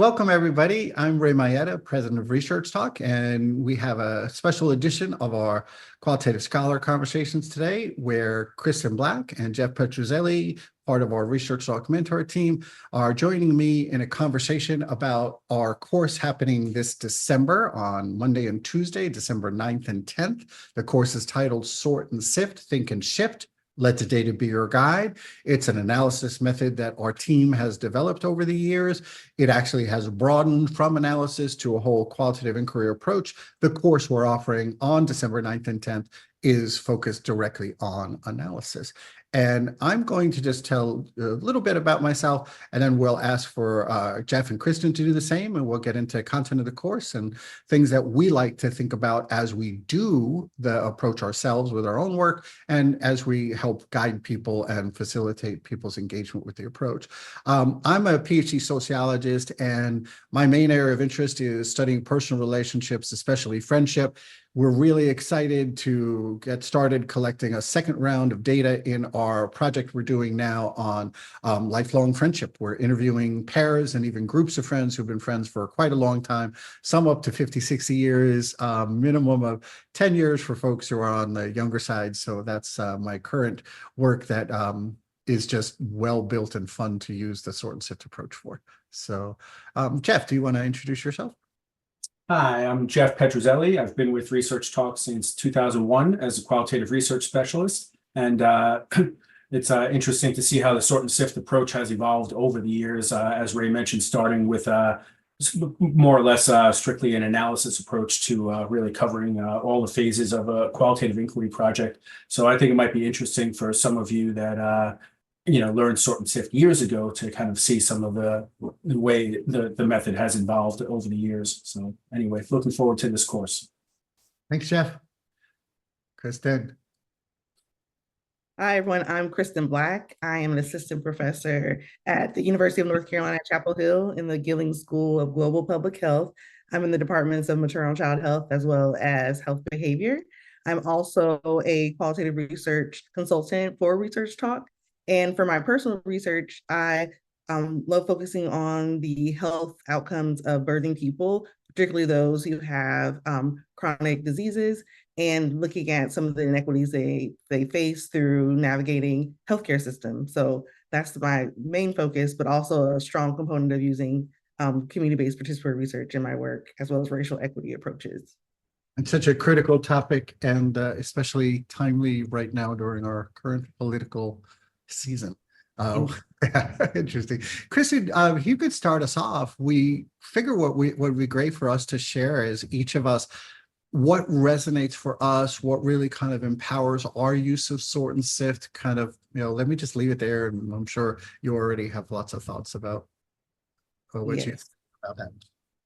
Welcome, everybody. I'm Ray Maietta, president of Research Talk, and we have a special edition of our Qualitative Scholar Conversations today, where Kristin Black and Jeff Petruzzelli, part of our Research Talk mentor team, are joining me in a conversation about our course happening this December on Monday and Tuesday, December 9th and 10th. The course is titled Sort and Sift, Think and Shift. Let the data be your guide. It's an analysis method that our team has developed over the years. It actually has broadened from analysis to a whole qualitative inquiry approach. The course we're offering on December 9th and 10th is focused directly on analysis. And I'm going to just tell a little bit about myself, and then we'll ask for Jeff and Kristin to do the same, and we'll get into content of the course and things that we like to think about as we do the approach ourselves with our own work, and as we help guide people and facilitate people's engagement with the approach. I'm a PhD sociologist, and my main area of interest is studying personal relationships, especially friendship. We're really excited to get started collecting a second round of data in our project we're doing now on lifelong friendship. We're interviewing pairs and even groups of friends who've been friends for quite a long time, some up to 50, 60 years, minimum of 10 years for folks who are on the younger side. So that's my current work that is just well built and fun to use the sort and sift approach for. So Jeff, do you want to introduce yourself? Hi, I'm Jeff Petruzzelli. I've been with Research Talk since 2001 as a qualitative research specialist. And it's interesting to see how the sort and sift approach has evolved over the years, as Ray mentioned, starting with more or less strictly an analysis approach to really covering all the phases of a qualitative inquiry project. So I think it might be interesting for some of you that learned sort and sift years ago to kind of see some of the way the method has evolved over the years. So anyway, looking forward to this course. Thanks, Jeff. Kristin. Hi, everyone. I'm Kristin Black. I am an assistant professor at the University of North Carolina at Chapel Hill in the Gilling School of Global Public Health. I'm in the departments of maternal child health as well as health behavior. I'm also a qualitative research consultant for Research Talk. And for my personal research, I love focusing on the health outcomes of birthing people, particularly those who have chronic diseases, and looking at some of the inequities they face through navigating healthcare systems. So that's my main focus, but also a strong component of using community-based participatory research in my work, as well as racial equity approaches. It's such a critical topic, and especially timely right now during our current political season. Interesting. Kristin, if you could start us off, we figure what would be great for us to share is each of us what resonates for us, what really kind of empowers our use of sort and sift. Kind of, let me just leave it there, and I'm sure you already have lots of thoughts about what you think about that.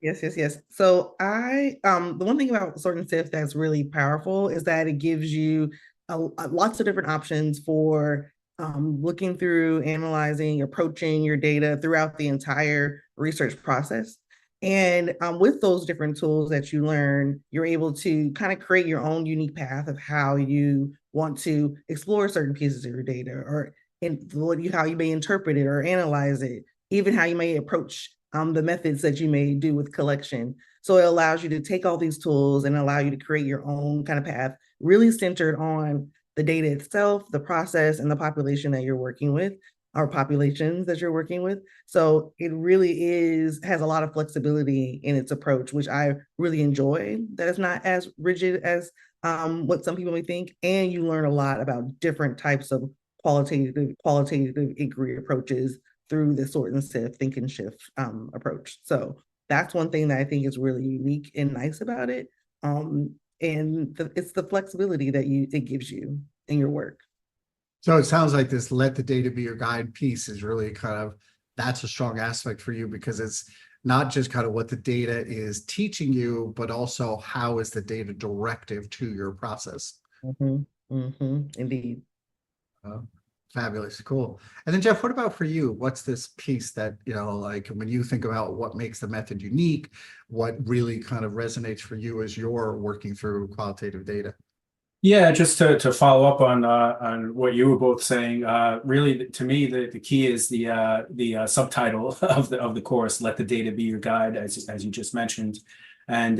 Yes. So the one thing about sort and sift that's really powerful is that it gives you lots of different options for looking through, analyzing, approaching your data throughout the entire research process. And with those different tools that you learn, you're able to kind of create your own unique path of how you want to explore certain pieces of your data, or how you may interpret it or analyze it, even how you may approach the methods that you may do with collection. So it allows you to take all these tools and allow you to create your own kind of path, really centered on the data itself, the process, and the population that you're working with, or populations that you're working with. So it really has a lot of flexibility in its approach, which I really enjoy, that it's not as rigid as what some people may think. And you learn a lot about different types of qualitative inquiry approaches through the sort and sift, think and shift approach. So that's one thing that I think is really unique and nice about it. It's the flexibility that it gives you in your work. So it sounds like this let the data be your guide piece is really kind of, that's a strong aspect for you, because it's not just kind of what the data is teaching you, but also how is the data directive to your process. Indeed. Fabulous. Cool. And then Jeff, what about for you? What's this piece that, like when you think about what makes the method unique, what really kind of resonates for you as you're working through qualitative data? Yeah, just to follow up on what you were both saying, really to me the key is the subtitle of the course, "Let the data be your guide," as you just mentioned, and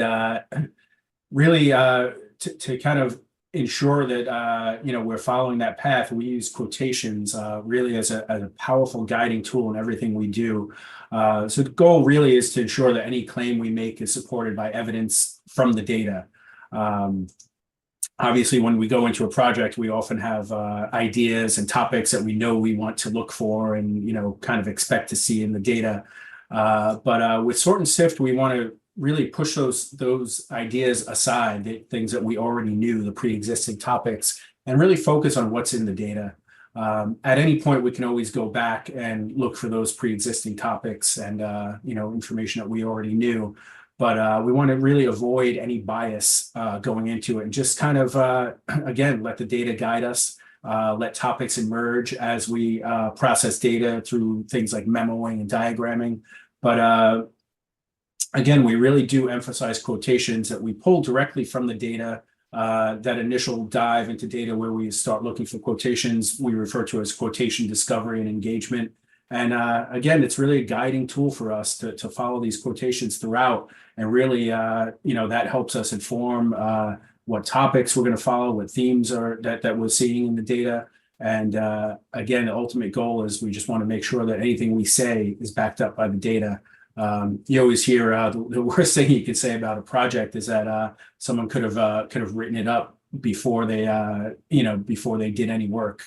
really to kind of ensure that we're following that path. We use quotations really as a powerful guiding tool in everything we do. So the goal really is to ensure that any claim we make is supported by evidence from the data. Um, Obviously, when we go into a project, we often have ideas and topics that we know we want to look for and kind of expect to see in the data. But with sort and sift, we want to really push those ideas aside, the things that we already knew, the pre-existing topics, and really focus on what's in the data. At any point, we can always go back and look for those pre-existing topics and information that we already knew. But we want to really avoid any bias going into it and just kind of, again, let the data guide us, let topics emerge as we process data through things like memoing and diagramming. But again, we really do emphasize quotations that we pull directly from the data. That initial dive into data where we start looking for quotations, we refer to as quotation discovery and engagement. And again, it's really a guiding tool for us to follow these quotations throughout. And really, that helps us inform what topics we're going to follow, what themes are that we're seeing in the data. And again, the ultimate goal is we just want to make sure that anything we say is backed up by the data. You always hear the worst thing you could say about a project is that someone could have written it up before they before they did any work.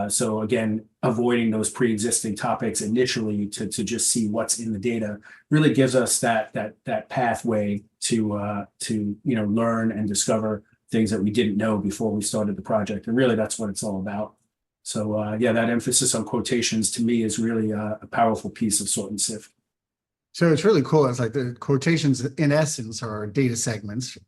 So again, avoiding those pre-existing topics initially to just see what's in the data really gives us that pathway to learn and discover things that we didn't know before we started the project. And really, that's what it's all about. So yeah, that emphasis on quotations to me is really a powerful piece of sort and sift. So it's really cool. It's like the quotations in essence are data segments,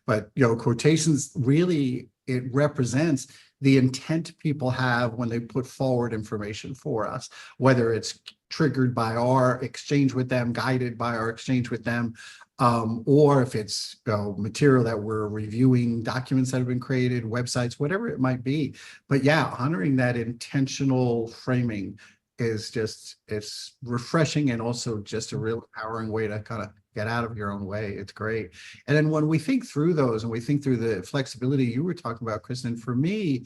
but quotations really, it represents the intent people have when they put forward information for us, whether it's triggered by our exchange with them, guided by our exchange with them, or if it's material that we're reviewing, documents that have been created, websites, whatever it might be. But yeah, honoring that intentional framing is it's refreshing and also just a real empowering way to kind of get out of your own way. It's great. And then when we think through those and we think through the flexibility you were talking about, Kristin, for me,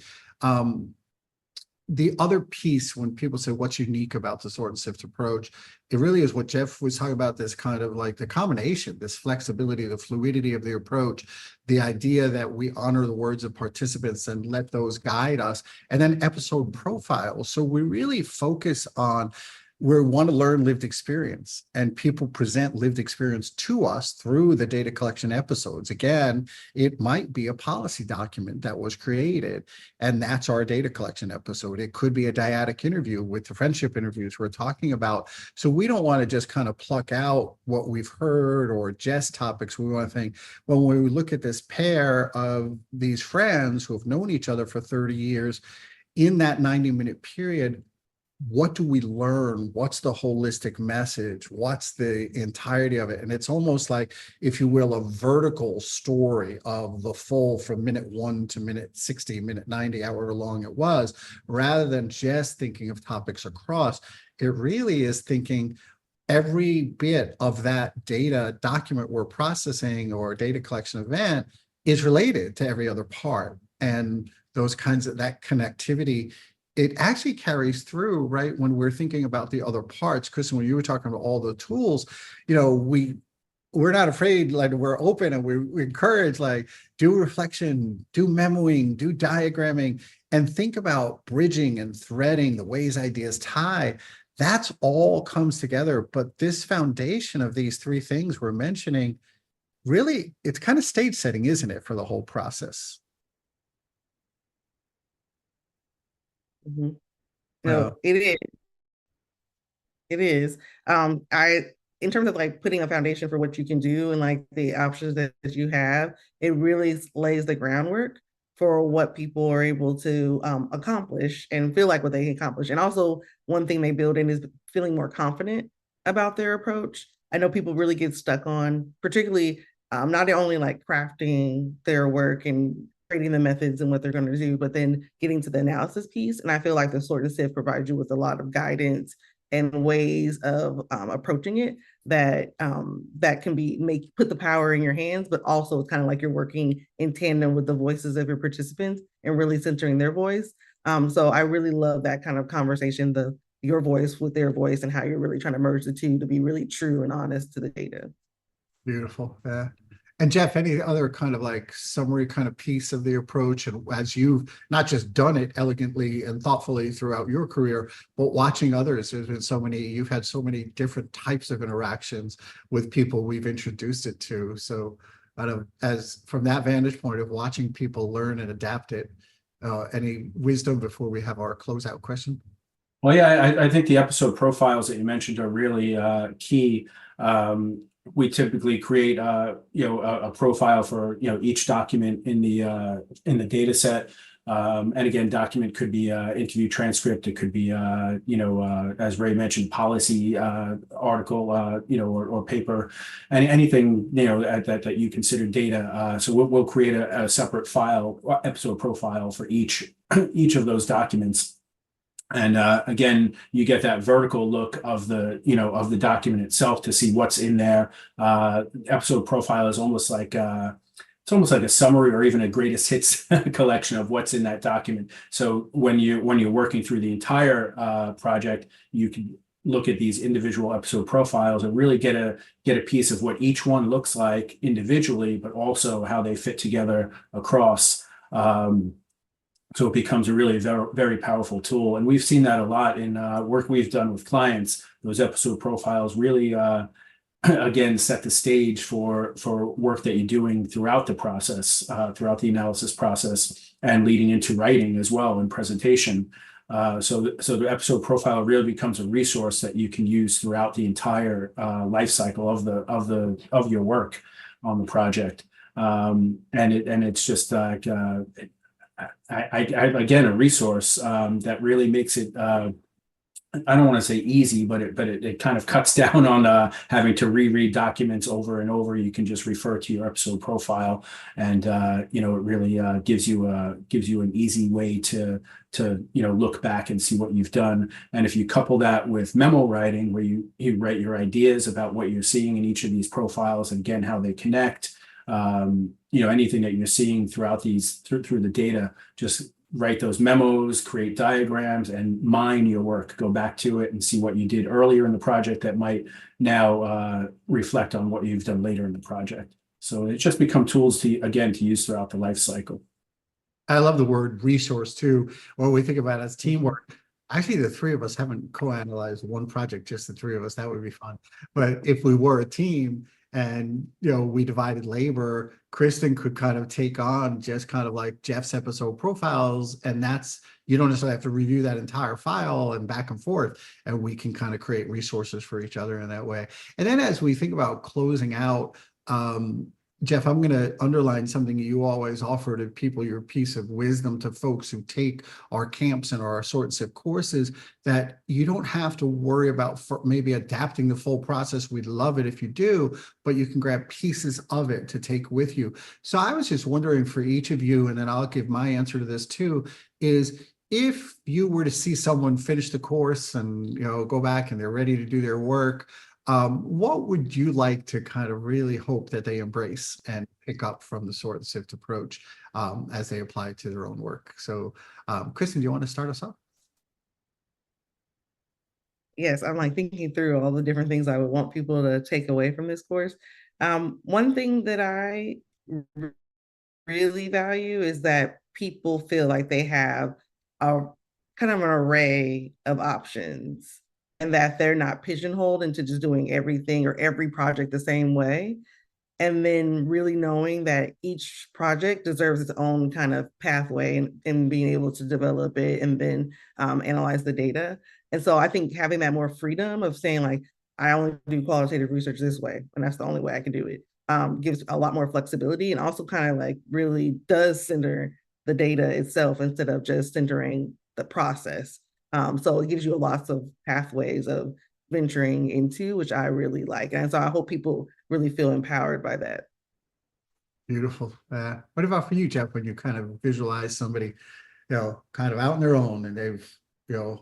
the other piece when people say what's unique about the sort and sift approach, it really is what Jeff was talking about, this kind of like the combination, this flexibility, the fluidity of the approach, the idea that we honor the words of participants and let those guide us, and then episode profiles. So we really focus on, we want to learn lived experience, and people present lived experience to us through the data collection episodes. Again, it might be a policy document that was created, and that's our data collection episode. It could be a dyadic interview with the friendship interviews we're talking about. So we don't want to just kind of pluck out what we've heard or just topics. We want to think, when we look at this pair of these friends who have known each other for 30 years, in that 90-minute period, what do we learn? What's the holistic message? What's the entirety of it? And it's almost like, if you will, a vertical story of the full from minute 1 to minute 60, minute 90, however long it was, rather than just thinking of topics across. It really is thinking every bit of that data document we're processing or data collection event is related to every other part. And those kinds of, that connectivity, it actually carries through, right? When we're thinking about the other parts, Kristin, when you were talking about all the tools, we're not afraid, like we're open and we encourage, like, do reflection, do memoing, do diagramming, and think about bridging and threading the ways ideas tie. That's all comes together. But this foundation of these three things we're mentioning, really, it's kind of stage setting, isn't it, for the whole process? Mm-hmm. No, it is. It is. In terms of like putting a foundation for what you can do and like the options that you have, it really lays the groundwork for what people are able to accomplish and feel like what they can accomplish. And also, one thing they build in is feeling more confident about their approach. I know people really get stuck on, particularly not only like crafting their work and creating the methods and what they're going to do, but then getting to the analysis piece. And I feel like the sort and sift provides you with a lot of guidance and ways of approaching it that that can put the power in your hands, but also it's kind of like you're working in tandem with the voices of your participants and really centering their voice. So I really love that kind of conversation, your voice with their voice, and how you're really trying to merge the two to be really true and honest to the data. Beautiful. Yeah. And Jeff, any other kind of like summary kind of piece of the approach, and as you've not just done it elegantly and thoughtfully throughout your career, but watching others, you've had so many different types of interactions with people we've introduced it to. So as from that vantage point of watching people learn and adapt it, any wisdom before we have our closeout question? Well, yeah, I think the episode profiles that you mentioned are really key. We typically create a profile for each document in the data set. And again, document could be interview transcript. It could be as Ray mentioned, policy article or paper, and anything that you consider data. So we'll create a separate file, episode profile for each of those documents. And again, you get that vertical look of the document itself to see what's in there. Episode profile is almost like it's almost like a summary or even a greatest hits collection of what's in that document. So when you're working through the entire project, you can look at these individual episode profiles and really get a piece of what each one looks like individually, but also how they fit together across. So it becomes a really very, very powerful tool. And we've seen that a lot in work we've done with clients. Those episode profiles really, again, set the stage for work that you're doing throughout the process, throughout the analysis process, and leading into writing as well and presentation. So the episode profile really becomes a resource that you can use throughout the entire life cycle of your work on the project. And it's just like again, a resource that really makes it I don't want to say easy, but it kind of cuts down on having to reread documents over and over. You can just refer to your episode profile, and it really gives you an easy way to look back and see what you've done. And if you couple that with memo writing, where you write your ideas about what you're seeing in each of these profiles, and again how they connect. Anything that you're seeing throughout through the data, just write those memos, create diagrams, and mine your work. Go back to it and see what you did earlier in the project that might now reflect on what you've done later in the project. So it just become tools to use throughout the life cycle. I love the word resource too. When we think about it as teamwork, actually the three of us haven't co-analyzed one project, just the three of us. That would be fun. But if we were a team, and we divided labor, Kristin could kind of take on just kind of like Jeff's episode profiles, and you don't necessarily have to review that entire file and back and forth, and we can kind of create resources for each other in that way. And then as we think about closing out, Jeff, I'm going to underline something you always offer to people, your piece of wisdom to folks who take our camps and our sort and sift courses, that you don't have to worry about maybe adapting the full process. We'd love it if you do, but you can grab pieces of it to take with you. So I was just wondering for each of you, and then I'll give my answer to this too, is if you were to see someone finish the course and go back and they're ready to do their work, what would you like to kind of really hope that they embrace and pick up from the sort and sift approach as they apply it to their own work? So, Kristin, do you want to start us off? Yes, I'm like thinking through all the different things I would want people to take away from this course. One thing that I really value is that people feel like they have a kind of an array of options, and that they're not pigeonholed into just doing everything or every project the same way. And then really knowing that each project deserves its own kind of pathway, and being able to develop it and then analyze the data. And so I think having that more freedom of saying like, I only do qualitative research this way, and that's the only way I can do it, gives a lot more flexibility, and also kind of like really does center the data itself instead of just centering the process. So it gives you lots of pathways of venturing into, which I really like. And so I hope people really feel empowered by that. Beautiful. What about for you, Jeff, when you kind of visualize somebody, kind of out on their own and they've,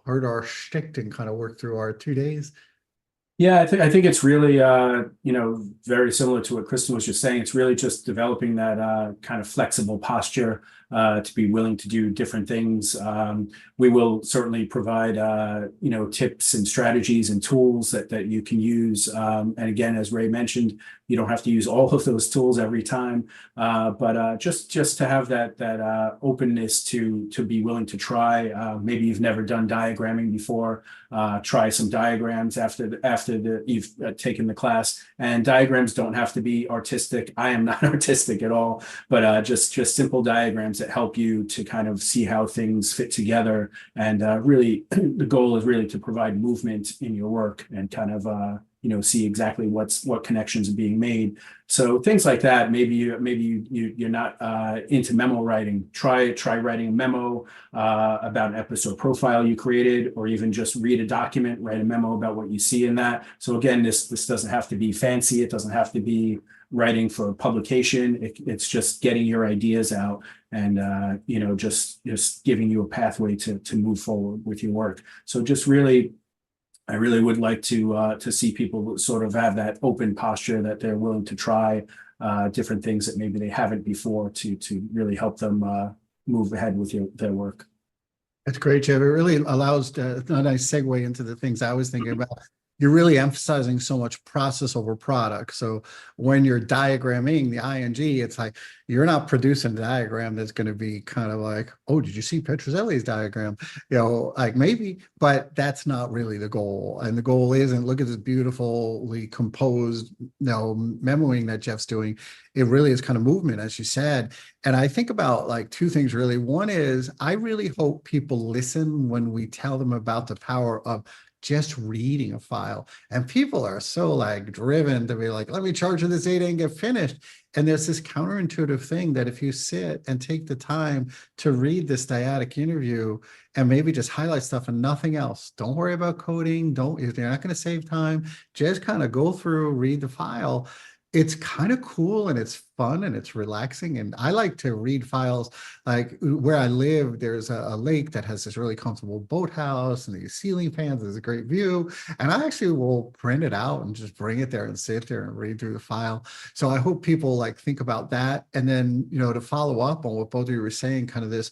heard our shtick and kind of worked through our 2 days? Yeah, I think it's really very similar to what Kristen was just saying. It's really just developing that kind of flexible posture to be willing to do different things. We will certainly provide tips and strategies and tools that you can use. And again, as Ray mentioned, you don't have to use all of those tools every time, but just to have that openness to be willing to try. Maybe you've never done diagramming before. Try some diagrams after you've taken the class. And diagrams don't have to be artistic. I am not artistic at all, but just simple diagrams that help you to kind of see how things fit together. And really, the goal is really to provide movement in your work and kind of see exactly what connections are being made. So things like that. Maybe you're not into memo writing. Try writing a memo about an episode profile you created, or even just read a document, write a memo about what you see in that. So again, this doesn't have to be fancy. It doesn't have to be writing for publication. It's just getting your ideas out and just giving you a pathway to move forward with your work. So just really, I really would like to see people sort of have that open posture, that they're willing to try different things that maybe they haven't before, to really help them move ahead with their work. That's great, Jeff. It really allows a nice segue into the things I was thinking about. You're really emphasizing so much process over product. So when you're diagramming the ing, it's like you're not producing a diagram that's going to be kind of like, oh, did you see Petruzzelli's diagram? Like maybe, but that's not really the goal. And the goal isn't, look at this beautifully composed, memoing that Jeff's doing. It really is kind of movement, as you said. And I think about like two things really. One is I really hope people listen when we tell them about the power of just reading a file. And people are so like driven to be like, let me charge you this data and get finished. And there's this counterintuitive thing that if you sit and take the time to read this dyadic interview and maybe just highlight stuff and nothing else, don't worry about coding. You're not going to save time. Just kind of go through, read the file. It's kind of cool and it's fun and it's relaxing. And I like to read files. Like where I live, there's a lake that has this really comfortable boathouse and these ceiling fans. There's a great view. And I actually will print it out and just bring it there and sit there and read through the file. So I hope people like think about that. And then, to follow up on what both of you were saying, kind of this,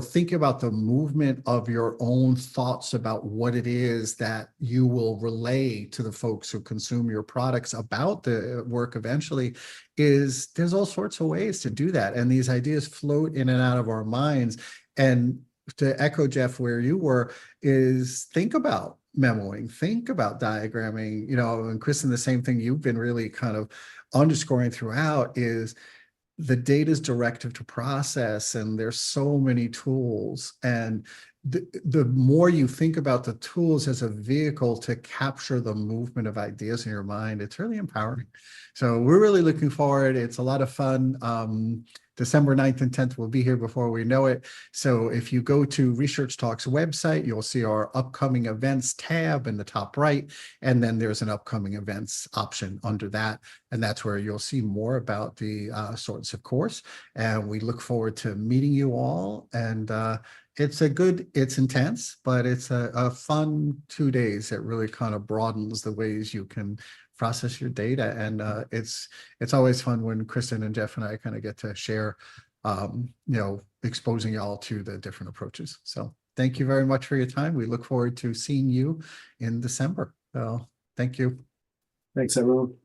think about the movement of your own thoughts about what it is that you will relay to the folks who consume your products about the work eventually. There's all sorts of ways to do that. And these ideas float in and out of our minds. And to echo, Jeff, where you were, is think about memoing, think about diagramming, and Kristen, the same thing you've been really kind of underscoring throughout is the data's directive to process, and there's so many tools. And the more you think about the tools as a vehicle to capture the movement of ideas in your mind, it's really empowering. So we're really looking forward. It's a lot of fun. December 9th and 10th, we'll be here before we know it. So if you go to Research Talks website, you'll see our upcoming events tab in the top right. And then there's an upcoming events option under that. And that's where you'll see more about the sorts of course. And we look forward to meeting you all. And it's intense, but it's a fun 2 days that really kind of broadens the ways you can process your data. And it's always fun when Kristen and Jeff and I kind of get to share, exposing y'all to the different approaches. So thank you very much for your time. We look forward to seeing you in December. So thank you. Thanks, everyone.